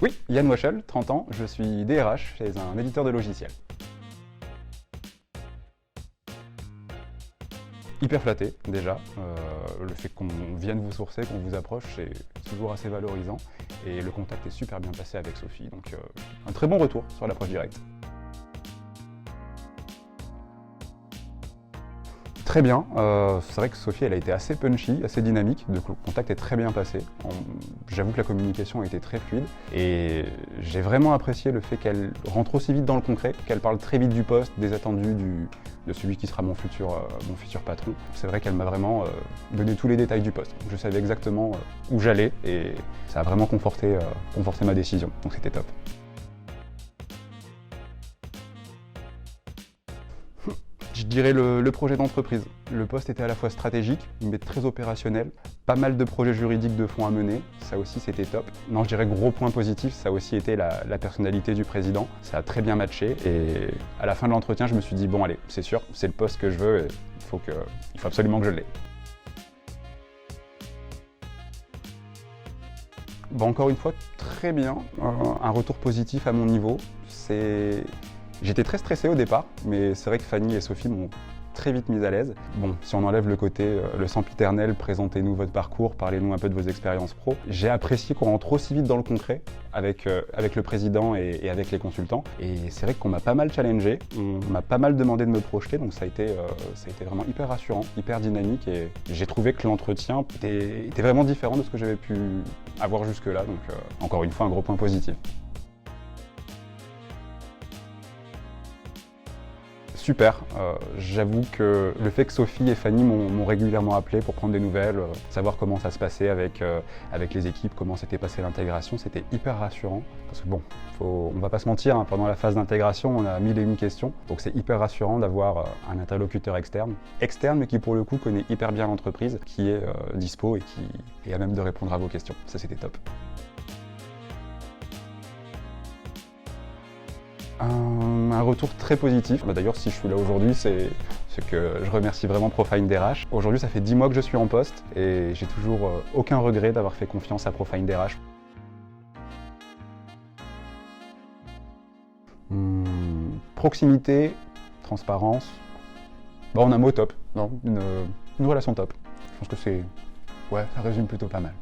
Oui, Yann Wachel, 30 ans, je suis DRH chez un éditeur de logiciels. Hyper flatté, déjà. Le fait qu'on vienne vous sourcer, qu'on vous approche, c'est toujours assez valorisant. Et le contact est super bien passé avec Sophie, donc un très bon retour sur l'approche directe. Très bien, c'est vrai que Sophie elle a été assez punchy, assez dynamique, donc le contact est très bien passé. J'avoue que la communication a été très fluide et j'ai vraiment apprécié le fait qu'elle rentre aussi vite dans le concret, qu'elle parle très vite du poste, des attendus de celui qui sera mon futur patron. C'est vrai qu'elle m'a vraiment donné tous les détails du poste. Je savais exactement où j'allais et ça a vraiment conforté ma décision, donc c'était top. Je dirais le projet d'entreprise. Le poste était à la fois stratégique, mais très opérationnel. Pas mal de projets juridiques de fond à mener, ça aussi c'était top. Non, je dirais gros point positif, ça a aussi été la personnalité du président. Ça a très bien matché et à la fin de l'entretien, je me suis dit bon allez, c'est sûr, c'est le poste que je veux et il faut absolument que je l'ai. Bon, encore une fois, très bien, un retour positif à mon niveau. J'étais très stressé au départ, mais c'est vrai que Fanny et Sophie m'ont très vite mise à l'aise. Bon, si on enlève le côté le sempiternel, présentez-nous votre parcours, parlez-nous un peu de vos expériences pro, j'ai apprécié qu'on rentre aussi vite dans le concret avec le président et avec les consultants. Et c'est vrai qu'on m'a pas mal challengé, on m'a pas mal demandé de me projeter, donc ça a été vraiment hyper rassurant, hyper dynamique et j'ai trouvé que l'entretien était vraiment différent de ce que j'avais pu avoir jusque-là, donc encore une fois un gros point positif. Super, j'avoue que le fait que Sophie et Fanny m'ont régulièrement appelé pour prendre des nouvelles, savoir comment ça se passait avec les équipes, comment s'était passée l'intégration, c'était hyper rassurant. Parce que bon, on va pas se mentir, hein, pendant la phase d'intégration, on a 1001 questions, donc c'est hyper rassurant d'avoir un interlocuteur externe, mais qui pour le coup connaît hyper bien l'entreprise, qui est dispo et qui est à même de répondre à vos questions. Ça c'était top. Un retour très positif. D'ailleurs, si je suis là aujourd'hui, c'est que je remercie vraiment Profine DRH. Aujourd'hui, ça fait 10 mois que je suis en poste et j'ai toujours aucun regret d'avoir fait confiance à Profine DRH. Proximité, transparence. Bon, en un mot, top. Non, une relation top. Je pense que ouais, ça résume plutôt pas mal.